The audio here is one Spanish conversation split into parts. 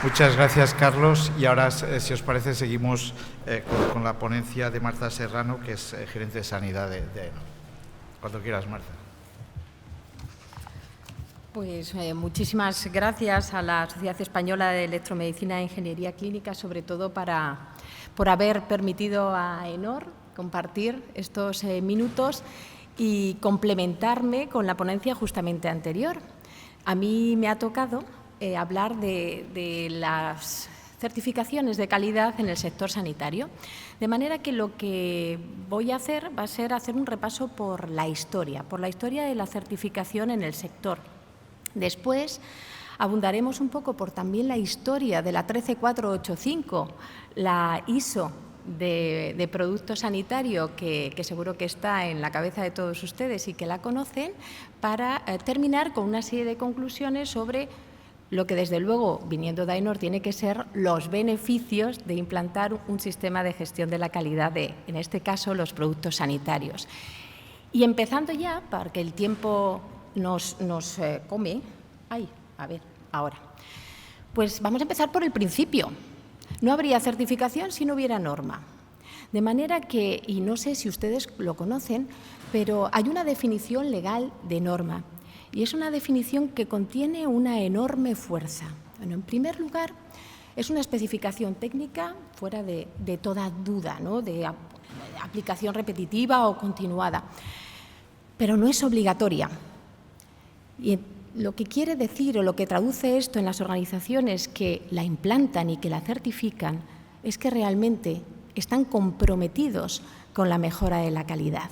Muchas gracias, Carlos. Y ahora, si os parece, seguimos con la ponencia de Marta Serrano, que es gerente de sanidad de AENOR. Cuando quieras, Marta. Pues muchísimas gracias a la Sociedad Española de Electromedicina e Ingeniería Clínica, sobre todo por haber permitido a AENOR compartir estos minutos y complementarme con la ponencia justamente anterior. A mí me ha tocado hablar de las certificaciones de calidad en el sector sanitario, de manera que lo que voy a hacer va a ser hacer un repaso por la historia de la certificación en el sector. Después abundaremos un poco por también la historia de la 13485, la ISO de producto sanitario que seguro que está en la cabeza de todos ustedes y que la conocen, para terminar con una serie de conclusiones sobre lo que, desde luego, viniendo de AENOR, tiene que ser los beneficios de implantar un sistema de gestión de la calidad de, en este caso, los productos sanitarios. Y empezando ya, porque el tiempo nos come. Ay, a ver, ahora. Pues vamos a empezar por el principio. No habría certificación si no hubiera norma. De manera que, y no sé si ustedes lo conocen, pero hay una definición legal de norma. Y es una definición que contiene una enorme fuerza. Bueno, en primer lugar, es una especificación técnica fuera de toda duda, ¿no?, de aplicación repetitiva o continuada, pero no es obligatoria. Y lo que quiere decir, o lo que traduce esto en las organizaciones que la implantan y que la certifican, es que realmente están comprometidos con la mejora de la calidad.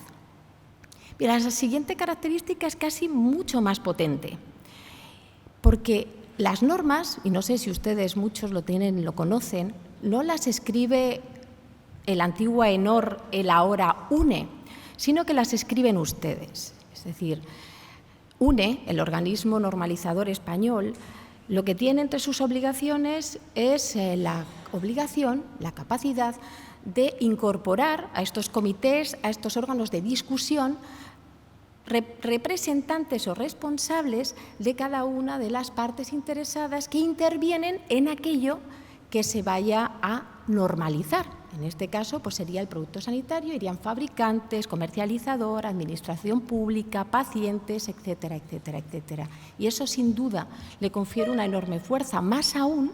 Mira, la siguiente característica es casi mucho más potente, porque las normas, y no sé si ustedes muchos lo tienen, lo conocen, no las escribe el antiguo AENOR, el ahora UNE, sino que las escriben ustedes. Es decir, UNE, el organismo normalizador español, lo que tiene entre sus obligaciones es la obligación, la capacidad de incorporar a estos comités, a estos órganos de discusión, representantes o responsables de cada una de las partes interesadas que intervienen en aquello que se vaya a normalizar. En este caso, pues sería el producto sanitario, irían fabricantes, comercializador, administración pública, pacientes, etcétera, etcétera, etcétera. Y eso, sin duda, le confiere una enorme fuerza, más aún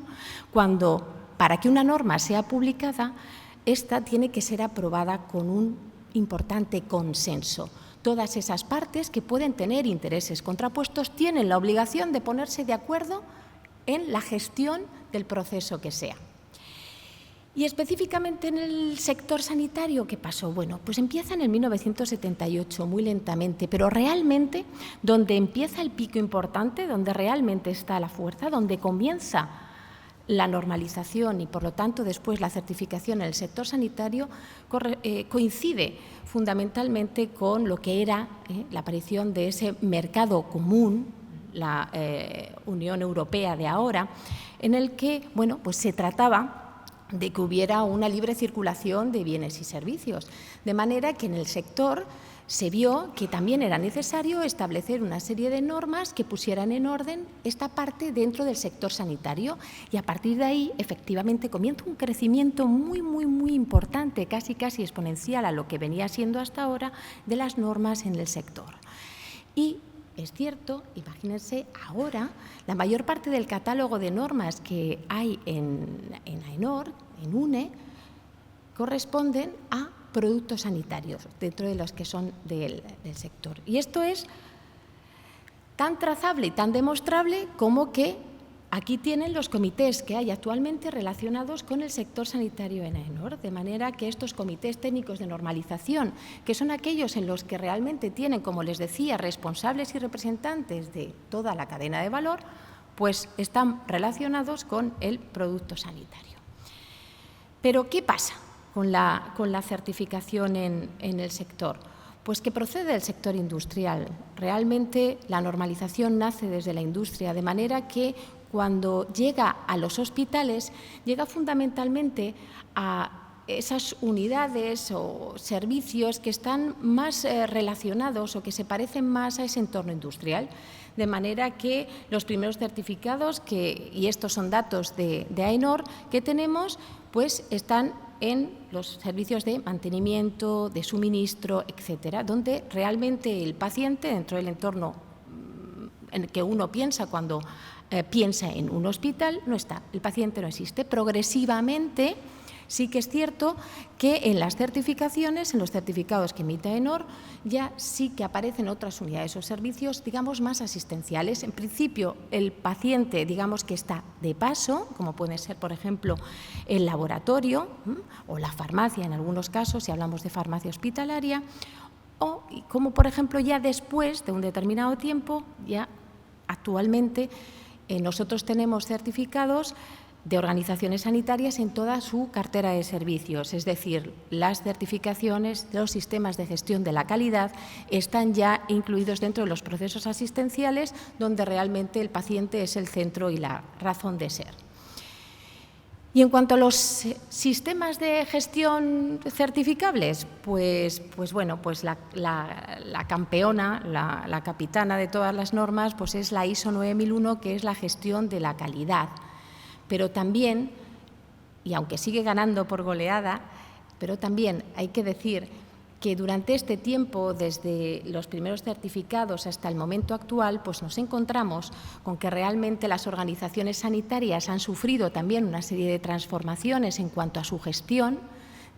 cuando, para que una norma sea publicada, esta tiene que ser aprobada con un importante consenso. Todas esas partes que pueden tener intereses contrapuestos tienen la obligación de ponerse de acuerdo en la gestión del proceso que sea. Y específicamente en el sector sanitario, ¿qué pasó? Bueno, pues empieza en el 1978, muy lentamente, pero realmente donde empieza el pico importante, donde realmente está la fuerza, donde comienza la normalización y, por lo tanto, después la certificación en el sector sanitario, coincide fundamentalmente con lo que era la aparición de ese mercado común, la Unión Europea de ahora, en el que, bueno, pues se trataba de que hubiera una libre circulación de bienes y servicios, de manera que en el sector se vio que también era necesario establecer una serie de normas que pusieran en orden esta parte dentro del sector sanitario, y a partir de ahí, efectivamente, comienza un crecimiento muy, muy, muy importante, casi exponencial a lo que venía siendo hasta ahora, de las normas en el sector. Y es cierto, imagínense, ahora la mayor parte del catálogo de normas que hay en AENOR, en UNE, corresponden a productos sanitarios, dentro de los que son del sector. Y esto es tan trazable y tan demostrable como que aquí tienen los comités que hay actualmente relacionados con el sector sanitario en AENOR, de manera que estos comités técnicos de normalización, que son aquellos en los que realmente tienen, como les decía, responsables y representantes de toda la cadena de valor, pues están relacionados con el producto sanitario. Pero, ¿qué pasa con la certificación en el sector? Pues que procede del sector industrial. Realmente la normalización nace desde la industria, de manera que cuando llega a los hospitales, llega fundamentalmente a esas unidades o servicios que están más relacionados o que se parecen más a ese entorno industrial. De manera que los primeros certificados, y estos son datos de AENOR que tenemos, pues están en los servicios de mantenimiento, de suministro, etcétera, donde realmente el paciente, dentro del entorno en el que uno piensa cuando piensa en un hospital, no está, el paciente no existe. Progresivamente, sí que es cierto que en las certificaciones, en los certificados que emite AENOR, ya sí que aparecen otras unidades o servicios, digamos, más asistenciales. En principio, el paciente, digamos, que está de paso, como puede ser, por ejemplo, el laboratorio o la farmacia, en algunos casos, si hablamos de farmacia hospitalaria, o como, por ejemplo, ya después de un determinado tiempo, ya actualmente nosotros tenemos certificados de organizaciones sanitarias en toda su cartera de servicios, es decir, las certificaciones de los sistemas de gestión de la calidad están ya incluidos dentro de los procesos asistenciales, donde realmente el paciente es el centro y la razón de ser. Y en cuanto a los sistemas de gestión certificables, pues la campeona, la capitana de todas las normas, pues es la ISO 9001, que es la gestión de la calidad. Pero también, y aunque sigue ganando por goleada, pero también hay que decir que durante este tiempo, desde los primeros certificados hasta el momento actual, pues nos encontramos con que realmente las organizaciones sanitarias han sufrido también una serie de transformaciones en cuanto a su gestión.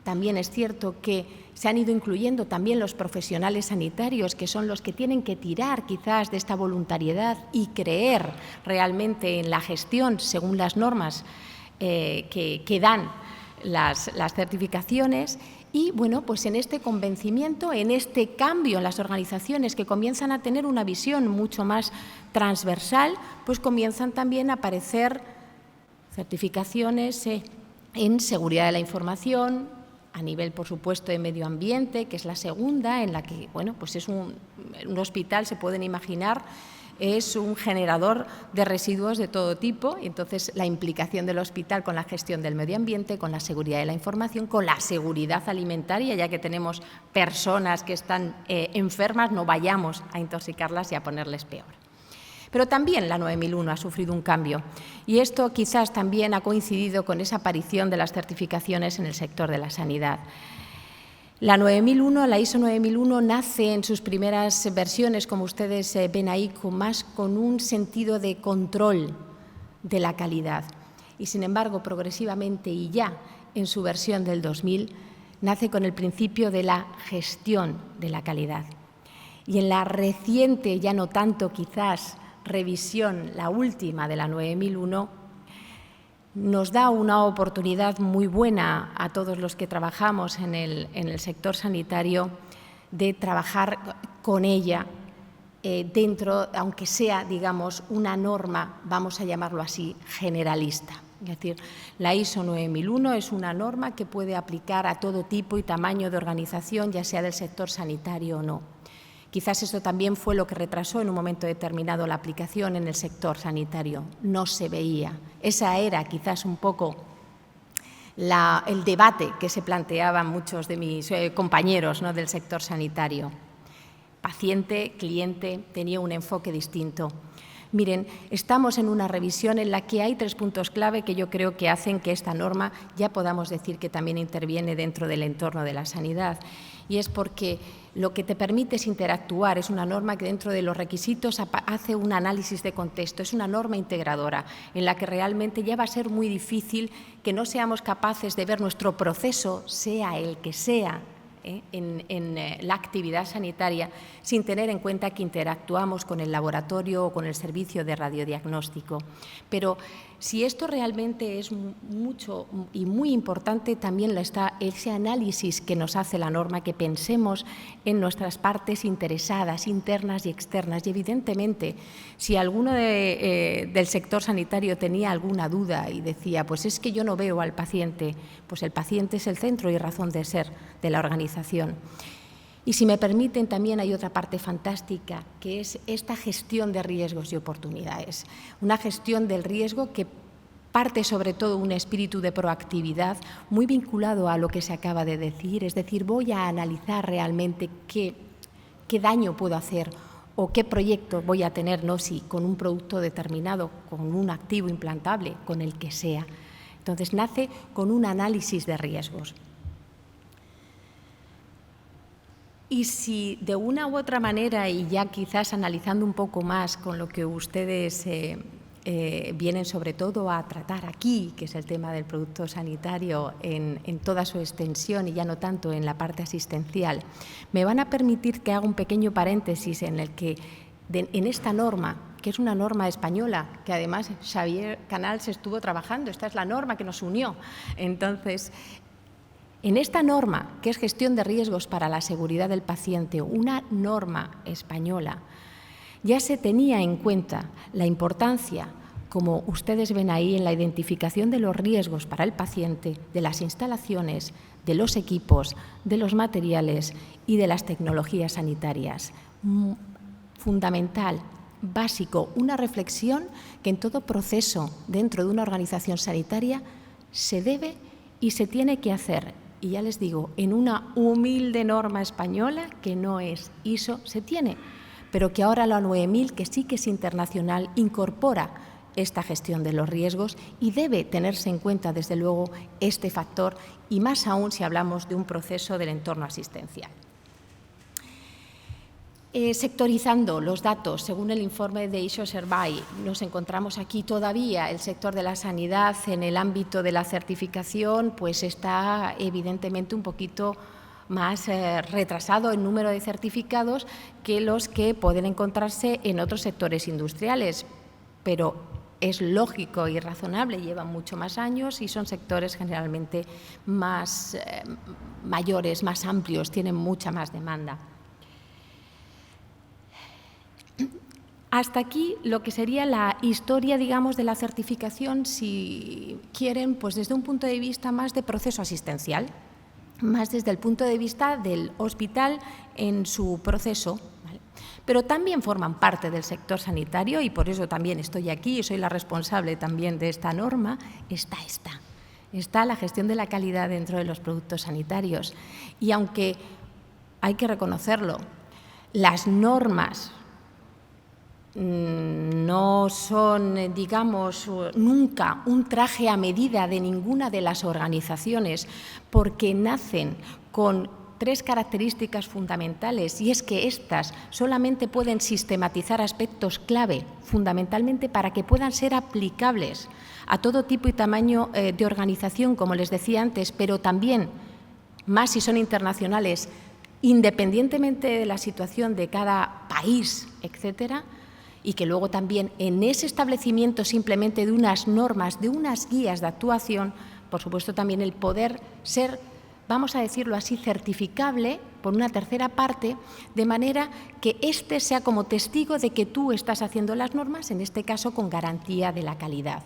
También es cierto que se han ido incluyendo también los profesionales sanitarios, que son los que tienen que tirar quizás de esta voluntariedad y creer realmente en la gestión según las normas que dan las certificaciones. Y, bueno, pues en este convencimiento, en este cambio en las organizaciones que comienzan a tener una visión mucho más transversal, pues comienzan también a aparecer certificaciones en seguridad de la información, a nivel, por supuesto, de medio ambiente, que es la segunda, en la que, bueno, pues es un hospital, se pueden imaginar, es un generador de residuos de todo tipo, y entonces la implicación del hospital con la gestión del medio ambiente, con la seguridad de la información, con la seguridad alimentaria, ya que tenemos personas que están enfermas, no vayamos a intoxicarlas y a ponerles peor. Pero también la 9001 ha sufrido un cambio, y esto quizás también ha coincidido con esa aparición de las certificaciones en el sector de la sanidad. La 9001, la ISO 9001, nace en sus primeras versiones, como ustedes ven ahí, con un sentido de control de la calidad. Y, sin embargo, progresivamente y ya en su versión del 2000, nace con el principio de la gestión de la calidad. Y en la reciente, ya no tanto quizás, revisión, la última de la 9001, nos da una oportunidad muy buena a todos los que trabajamos en el sector sanitario de trabajar con ella dentro, aunque sea, digamos, una norma, vamos a llamarlo así, generalista. Es decir, la ISO 9001 es una norma que puede aplicar a todo tipo y tamaño de organización, ya sea del sector sanitario o no. Quizás eso también fue lo que retrasó en un momento determinado la aplicación en el sector sanitario. No se veía. Esa era quizás un poco el debate que se planteaban muchos de mis compañeros, ¿no?, del sector sanitario. Paciente, cliente, tenía un enfoque distinto. Miren, estamos en una revisión en la que hay 3 puntos clave que yo creo que hacen que esta norma ya podamos decir que también interviene dentro del entorno de la sanidad. Y es porque lo que te permite es interactuar, es una norma que dentro de los requisitos hace un análisis de contexto, es una norma integradora en la que realmente ya va a ser muy difícil que no seamos capaces de ver nuestro proceso, sea el que sea, en la actividad sanitaria, sin tener en cuenta que interactuamos con el laboratorio o con el servicio de radiodiagnóstico. Pero si esto realmente es mucho y muy importante, también está ese análisis que nos hace la norma, que pensemos en nuestras partes interesadas, internas y externas. Y evidentemente, si alguno del sector sanitario tenía alguna duda y decía, pues es que yo no veo al paciente, pues el paciente es el centro y razón de ser de la organización. Y si me permiten, también hay otra parte fantástica, que es esta gestión de riesgos y oportunidades. Una gestión del riesgo que parte sobre todo un espíritu de proactividad muy vinculado a lo que se acaba de decir, es decir, voy a analizar realmente qué daño puedo hacer o qué proyecto voy a tener, no si con un producto determinado, con un activo implantable, con el que sea. Entonces, nace con un análisis de riesgos. Y si de una u otra manera, y ya quizás analizando un poco más con lo que ustedes vienen sobre todo a tratar aquí, que es el tema del producto sanitario en toda su extensión y ya no tanto en la parte asistencial, me van a permitir que haga un pequeño paréntesis en el que en esta norma, que es una norma española, que además Xavier Canals estuvo trabajando, esta es la norma que nos unió. Entonces, en esta norma, que es gestión de riesgos para la seguridad del paciente, una norma española, ya se tenía en cuenta la importancia, como ustedes ven ahí, en la identificación de los riesgos para el paciente, de las instalaciones, de los equipos, de los materiales y de las tecnologías sanitarias. Fundamental, básico, una reflexión que en todo proceso dentro de una organización sanitaria se debe y se tiene que hacer. Y ya les digo, en una humilde norma española que no es ISO, se tiene, pero que ahora la 9000, que sí que es internacional, incorpora esta gestión de los riesgos y debe tenerse en cuenta, desde luego, este factor, y más aún si hablamos de un proceso del entorno asistencial. Sectorizando los datos, según el informe de ISO Survey, nos encontramos aquí todavía el sector de la sanidad en el ámbito de la certificación, pues está evidentemente un poquito más retrasado en número de certificados que los que pueden encontrarse en otros sectores industriales, pero es lógico y razonable, llevan mucho más años y son sectores generalmente más mayores, más amplios, tienen mucha más demanda. Hasta aquí lo que sería la historia, digamos, de la certificación, si quieren, pues desde un punto de vista más de proceso asistencial, más desde el punto de vista del hospital en su proceso, ¿vale? Pero también forman parte del sector sanitario y por eso también estoy aquí y soy la responsable también de esta norma. Está la gestión de la calidad dentro de los productos sanitarios. Y aunque hay que reconocerlo, las normas no son, digamos, nunca un traje a medida de ninguna de las organizaciones, porque nacen con tres características fundamentales, y es que éstas solamente pueden sistematizar aspectos clave, fundamentalmente para que puedan ser aplicables a todo tipo y tamaño de organización, como les decía antes, pero también, más si son internacionales, independientemente de la situación de cada país, etcétera, y que luego también en ese establecimiento simplemente de unas normas, de unas guías de actuación, por supuesto también el poder ser, vamos a decirlo así, certificable por una tercera parte, de manera que éste sea como testigo de que tú estás haciendo las normas, en este caso con garantía de la calidad.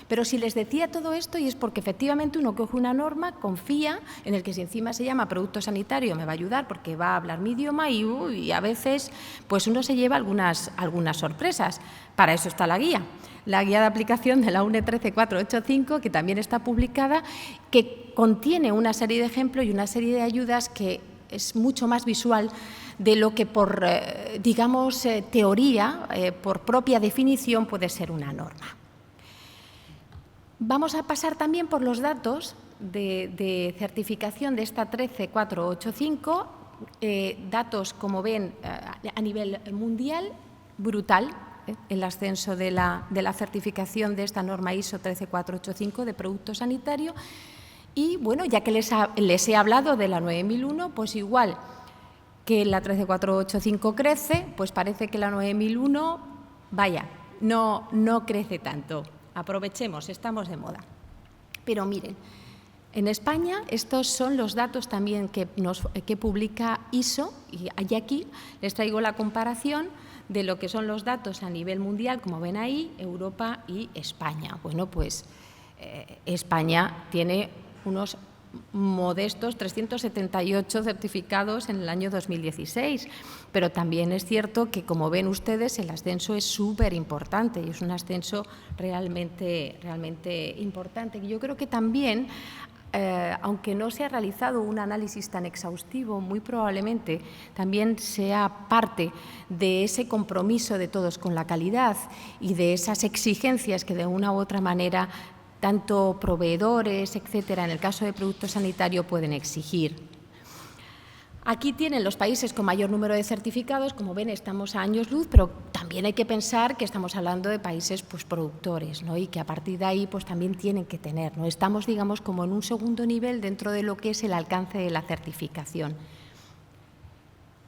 Pero si les decía todo esto, y es porque efectivamente uno coge una norma, confía en el que si encima se llama producto sanitario me va a ayudar porque va a hablar mi idioma y a veces pues uno se lleva algunas sorpresas. Para eso está la guía de aplicación de la UNE 13485, que también está publicada, que contiene una serie de ejemplos y una serie de ayudas que es mucho más visual de lo que por, digamos, teoría, por propia definición puede ser una norma. Vamos a pasar también por los datos de certificación de esta 13485, datos, como ven, a nivel mundial, brutal, el ascenso de la certificación de esta norma ISO 13485 de producto sanitario. Y, bueno, ya que les he hablado de la 9001, pues igual que la 13485 crece, pues parece que la 9001, vaya, no crece tanto. Aprovechemos, estamos de moda. Pero miren, en España estos son los datos también que publica ISO, y aquí les traigo la comparación de lo que son los datos a nivel mundial, como ven ahí, Europa y España. Bueno, pues España tiene unos modestos 378 certificados en el año 2016, pero también es cierto que, como ven ustedes, el ascenso es súper importante y es un ascenso realmente importante. Yo creo que también aunque no se ha realizado un análisis tan exhaustivo, muy probablemente también sea parte de ese compromiso de todos con la calidad y de esas exigencias que de una u otra manera tanto proveedores, etcétera, en el caso de producto sanitario pueden exigir. Aquí tienen los países con mayor número de certificados, como ven estamos a años luz, pero también hay que pensar que estamos hablando de países pues, productores, ¿no? Y que a partir de ahí pues, también tienen que tener, ¿no? Estamos, digamos, como en un segundo nivel dentro de lo que es el alcance de la certificación,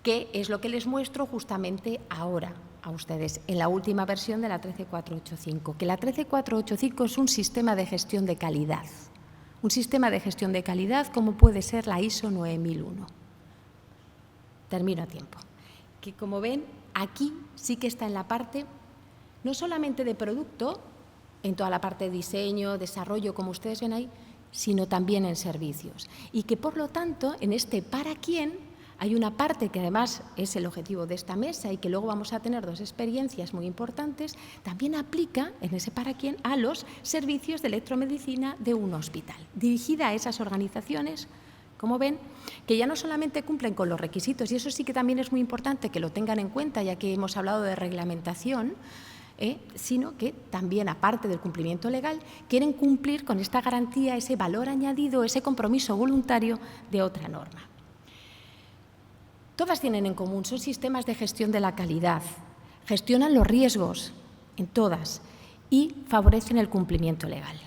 que es lo que les muestro justamente ahora a ustedes, en la última versión de la 13485, que la 13485 es un sistema de gestión de calidad, un sistema de gestión de calidad como puede ser la ISO 9001. Termino a tiempo. Que como ven, aquí sí que está en la parte, no solamente de producto, en toda la parte de diseño, desarrollo, como ustedes ven ahí, sino también en servicios. Y que, por lo tanto, en este para quién, hay una parte que además es el objetivo de esta mesa y que luego vamos a tener dos experiencias muy importantes, también aplica en ese para quién a los servicios de electromedicina de un hospital, dirigida a esas organizaciones, como ven, que ya no solamente cumplen con los requisitos, y eso sí que también es muy importante que lo tengan en cuenta, ya que hemos hablado de reglamentación, sino que también, aparte del cumplimiento legal, quieren cumplir con esta garantía, ese valor añadido, ese compromiso voluntario de otra norma. Todas tienen en común, son sistemas de gestión de la calidad, gestionan los riesgos en todas y favorecen el cumplimiento legal.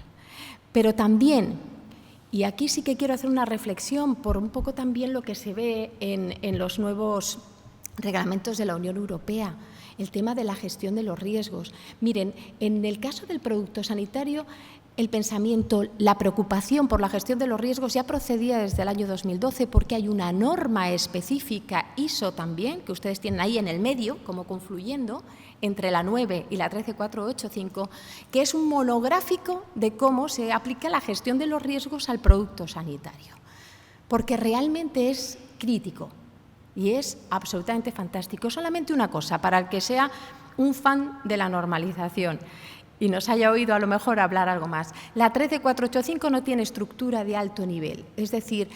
Pero también, y aquí sí que quiero hacer una reflexión por un poco también lo que se ve en los nuevos reglamentos de la Unión Europea, el tema de la gestión de los riesgos. Miren, en el caso del producto sanitario, el pensamiento, la preocupación por la gestión de los riesgos ya procedía desde el año 2012 porque hay una norma específica ISO también, que ustedes tienen ahí en el medio, como confluyendo, entre la 9 y la 13485, que es un monográfico de cómo se aplica la gestión de los riesgos al producto sanitario, porque realmente es crítico y es absolutamente fantástico. Solamente una cosa, para el que sea un fan de la normalización y nos haya oído a lo mejor hablar algo más, la 13485 no tiene estructura de alto nivel, es decir,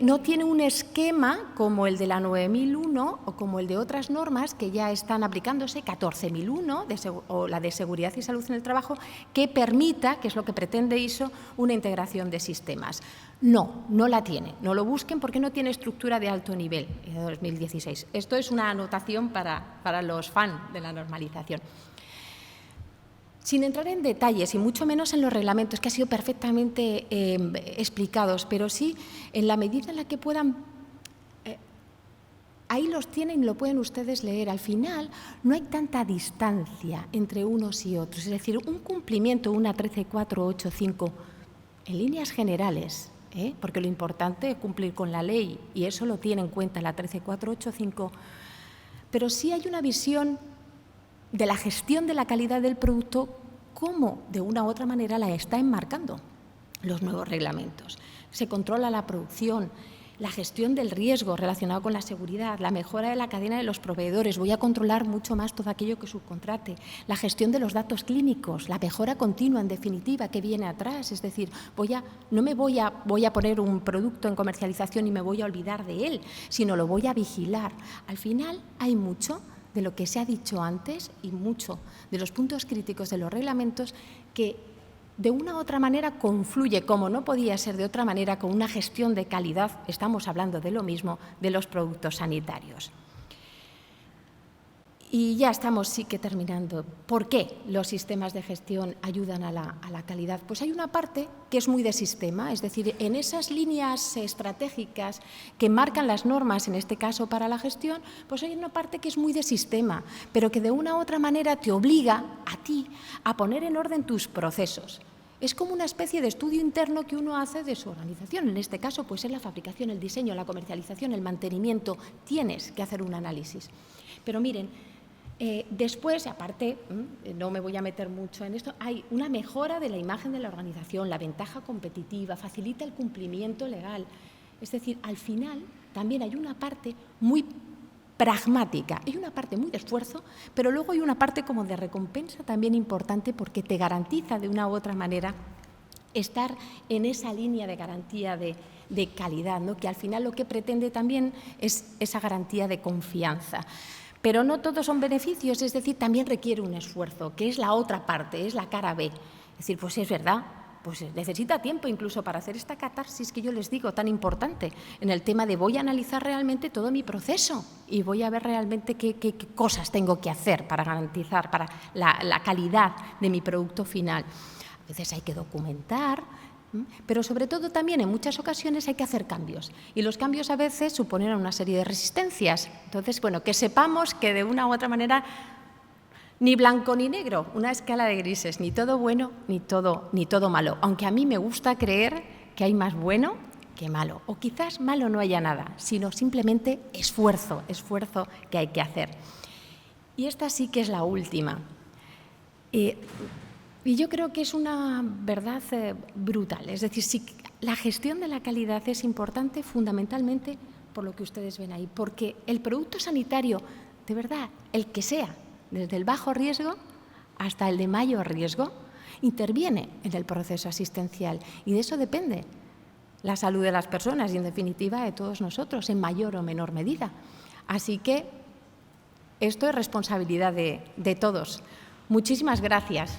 no tiene un esquema como el de la 9001 o como el de otras normas que ya están aplicándose, 14001 o la de seguridad y salud en el trabajo, que permita, que es lo que pretende ISO, una integración de sistemas. No, no la tiene. No lo busquen porque no tiene estructura de alto nivel de 2016. Esto es una anotación para los fans de la normalización. Sin entrar en detalles y mucho menos en los reglamentos, que han sido perfectamente explicados, pero sí en la medida en la que puedan, ahí los tienen y lo pueden ustedes leer. Al final no hay tanta distancia entre unos y otros, es decir, un cumplimiento, una 13485, en líneas generales, porque lo importante es cumplir con la ley y eso lo tiene en cuenta la 13485, pero sí hay una visión de la gestión de la calidad del producto, cómo de una u otra manera la está enmarcando los nuevos reglamentos. Se controla la producción, la gestión del riesgo relacionado con la seguridad, la mejora de la cadena de los proveedores, voy a controlar mucho más todo aquello que subcontrate, la gestión de los datos clínicos, la mejora continua, en definitiva, que viene atrás, es decir, no me voy a poner un producto en comercialización y me voy a olvidar de él, sino lo voy a vigilar. Al final hay mucho de lo que se ha dicho antes y mucho de los puntos críticos de los reglamentos que de una u otra manera confluye, como no podía ser de otra manera, con una gestión de calidad, estamos hablando de lo mismo, de los productos sanitarios. Y ya estamos sí que terminando. ¿Por qué los sistemas de gestión ayudan a la calidad? Pues hay una parte que es muy de sistema, es decir, en esas líneas estratégicas que marcan las normas, en este caso para la gestión, pues hay una parte que es muy de sistema, pero que de una u otra manera te obliga a ti a poner en orden tus procesos. Es como una especie de estudio interno que uno hace de su organización. En este caso, pues es la fabricación, el diseño, la comercialización, el mantenimiento. Tienes que hacer un análisis. Pero miren, después, aparte, no me voy a meter mucho en esto, hay una mejora de la imagen de la organización, la ventaja competitiva, facilita el cumplimiento legal. Es decir, al final también hay una parte muy pragmática, hay una parte muy de esfuerzo, pero luego hay una parte como de recompensa también importante porque te garantiza de una u otra manera estar en esa línea de garantía de calidad, ¿no? Que al final lo que pretende también es esa garantía de confianza. Pero no todos son beneficios, es decir, también requiere un esfuerzo, que es la otra parte, es la cara B. Es decir, pues es verdad, pues necesita tiempo incluso para hacer esta catarsis que yo les digo tan importante en el tema de voy a analizar realmente todo mi proceso y voy a ver realmente qué cosas tengo que hacer para garantizar para la calidad de mi producto final. A veces hay que documentar, pero sobre todo también en muchas ocasiones hay que hacer cambios y los cambios a veces suponen una serie de resistencias. Entonces, bueno, que sepamos que de una u otra manera ni blanco ni negro, una escala de grises, ni todo bueno ni todo malo, aunque a mí me gusta creer que hay más bueno que malo, o quizás malo no haya nada, sino simplemente esfuerzo que hay que hacer. Y esta sí que es la última. Y yo creo que es una verdad brutal. Es decir, si la gestión de la calidad es importante fundamentalmente por lo que ustedes ven ahí, porque el producto sanitario, de verdad, el que sea, desde el bajo riesgo hasta el de mayor riesgo, interviene en el proceso asistencial y de eso depende la salud de las personas y, en definitiva, de todos nosotros, en mayor o menor medida. Así que esto es responsabilidad de todos. Muchísimas gracias.